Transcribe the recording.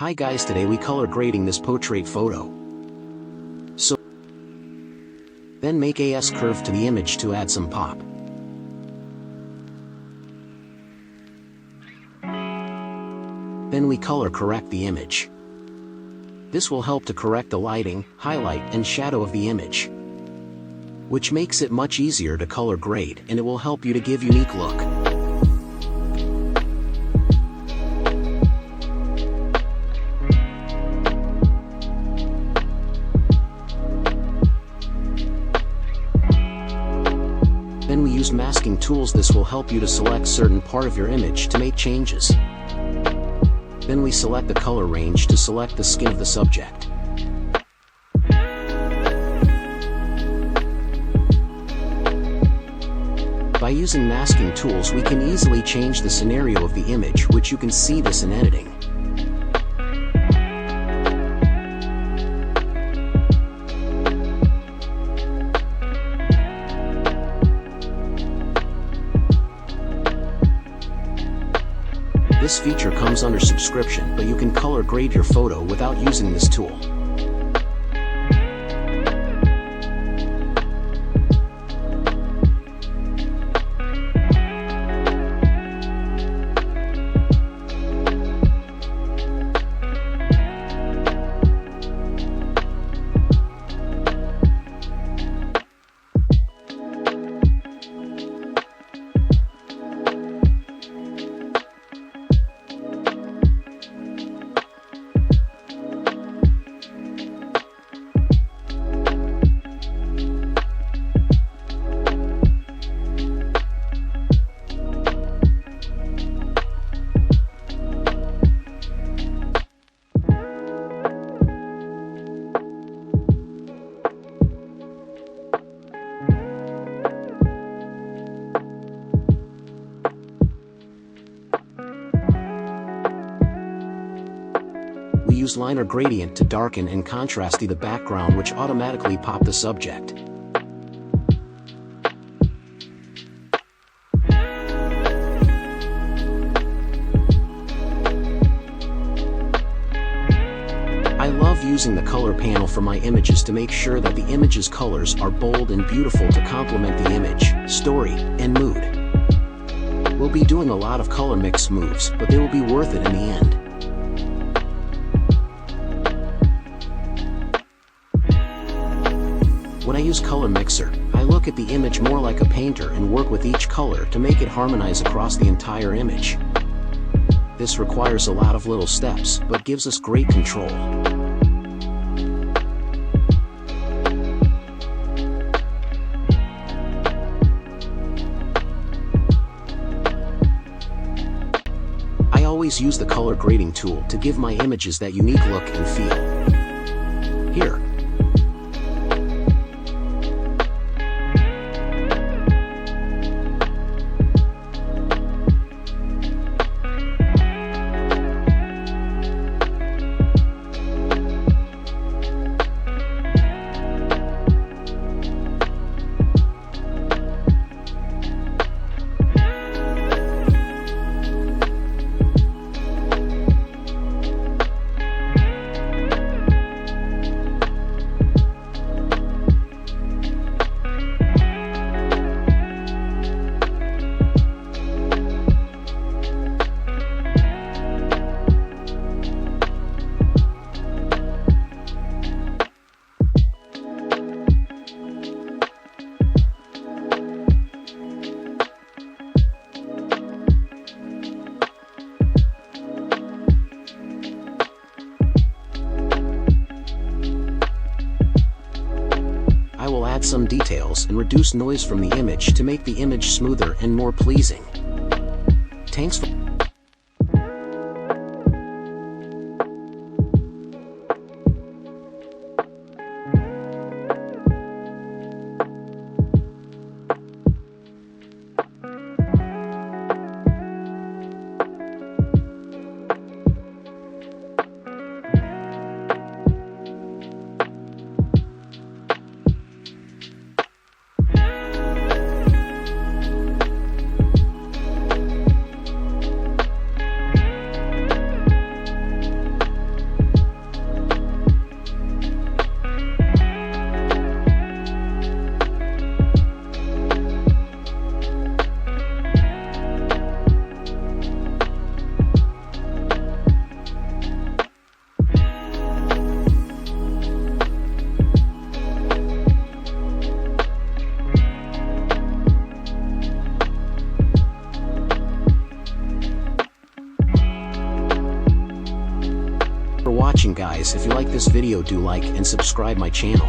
Hi guys, today we color grading this portrait photo. So then make a S-curve to the image to add some pop. Then we color correct the image. This will help to correct the lighting, highlight and shadow of the image, which makes it much easier to color grade, and it will help you to give unique look. Then we use masking tools. This will help you to select certain part of your image to make changes. Then we select the color range to select the skin of the subject. By using masking tools, we can easily change the scenario of the image, which you can see this in editing. This feature comes under subscription, but you can color grade your photo without using this tool. We use liner gradient to darken and contrast the background, which automatically pop the subject. I love using the color panel for my images to make sure that the image's colors are bold and beautiful to complement the image, story, and mood. We'll be doing a lot of color mix moves, but they will be worth it in the end. When I use Color Mixer, I look at the image more like a painter and work with each color to make it harmonize across the entire image. This requires a lot of little steps, but gives us great control. I always use the color grading tool to give my images that unique look and feel. Here, I will add some details and reduce noise from the image to make the image smoother and more pleasing. Thanks for for watching, guys. If you like this video, do like and subscribe my channel.